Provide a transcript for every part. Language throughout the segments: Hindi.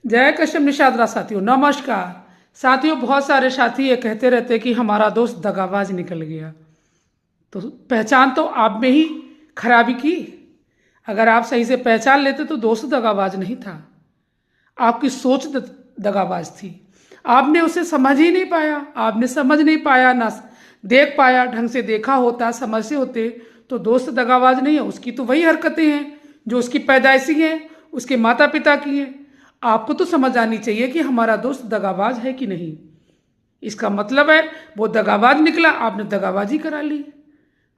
जय कश्यप निषाद साथियों, नमस्कार। साथियों, बहुत सारे साथी ये कहते रहते हैं कि हमारा दोस्त दगाबाज निकल गया। तो पहचान तो आप में ही खराबी की। अगर आप सही से पहचान लेते तो दोस्त दगाबाज नहीं था, आपकी सोच दगाबाज थी। आपने उसे समझ ही नहीं पाया, आपने समझ नहीं पाया, ना देख पाया। ढंग से देखा होता, समझते होते तो दोस्त दगाबाज नहीं है। उसकी तो वही हरकतें हैं जो उसकी पैदाइशी हैं, उसके माता पिता की हैं। आपको तो समझ आनी चाहिए कि हमारा दोस्त दगाबाज है कि नहीं। इसका मतलब है वो दगाबाज निकला, आपने दगाबाजी करा ली।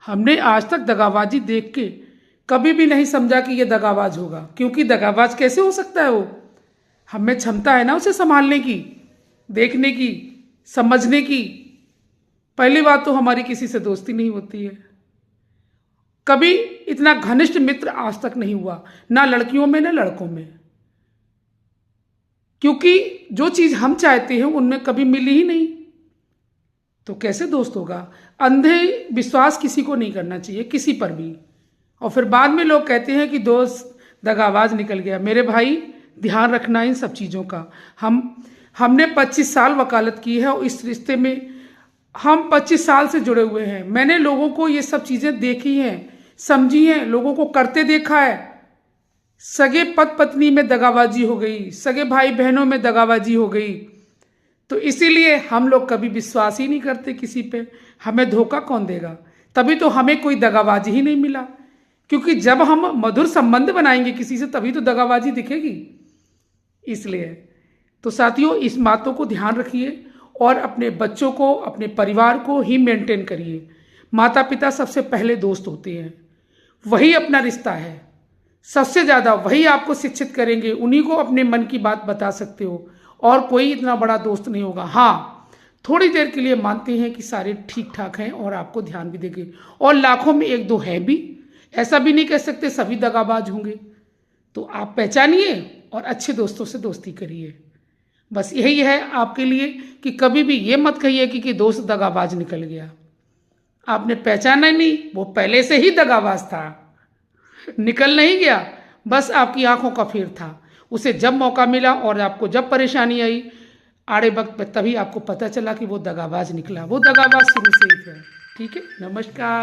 हमने आज तक दगाबाजी देख के कभी भी नहीं समझा कि ये दगाबाज होगा, क्योंकि दगाबाज कैसे हो सकता है वो। हमें क्षमता है ना उसे संभालने की, देखने की, समझने की। पहली बात तो हमारी किसी से दोस्ती नहीं होती है, कभी इतना घनिष्ठ मित्र आज तक नहीं हुआ, ना लड़कियों में ना लड़कों में। क्योंकि जो चीज़ हम चाहते हैं उनमें कभी मिली ही नहीं, तो कैसे दोस्त होगा। अंधे विश्वास किसी को नहीं करना चाहिए, किसी पर भी। और फिर बाद में लोग कहते हैं कि दोस्त दगाबाज निकल गया। मेरे भाई, ध्यान रखना इन सब चीज़ों का। हमने 25 साल वकालत की है और इस रिश्ते में हम 25 साल से जुड़े हुए हैं। मैंने लोगों को ये सब चीज़ें देखी हैं, समझी हैं, लोगों को करते देखा है। सगे पति पत्नी में दगाबाजी हो गई, सगे भाई बहनों में दगाबाजी हो गई। तो इसीलिए हम लोग कभी विश्वास ही नहीं करते किसी पे। हमें धोखा कौन देगा। तभी तो हमें कोई दगाबाजी ही नहीं मिला, क्योंकि जब हम मधुर संबंध बनाएंगे किसी से तभी तो दगाबाजी दिखेगी। इसलिए तो साथियों, इस बातों को ध्यान रखिए और अपने बच्चों को, अपने परिवार को ही मेंटेन करिए। माता पिता सबसे पहले दोस्त होते हैं, वही अपना रिश्ता है। सबसे ज़्यादा वही आपको शिक्षित करेंगे, उन्हीं को अपने मन की बात बता सकते हो, और कोई इतना बड़ा दोस्त नहीं होगा। हाँ, थोड़ी देर के लिए मानते हैं कि सारे ठीक ठाक हैं और आपको ध्यान भी देंगे, और लाखों में एक दो है भी। ऐसा भी नहीं कह सकते सभी दगाबाज होंगे। तो आप पहचानिए और अच्छे दोस्तों से दोस्ती करिए। बस यही है आपके लिए कि कभी भी ये मत कहिए कि दोस्त दगाबाज निकल गया। आपने पहचाना नहीं, वो पहले से ही दगाबाज था, निकल नहीं गया, बस आपकी आंखों का फेर था। उसे जब मौका मिला और आपको जब परेशानी आई आड़े वक्त पे, तभी आपको पता चला कि वो दगाबाज निकला। वो दगाबाज शुरू से ही था। ठीक है, नमस्कार।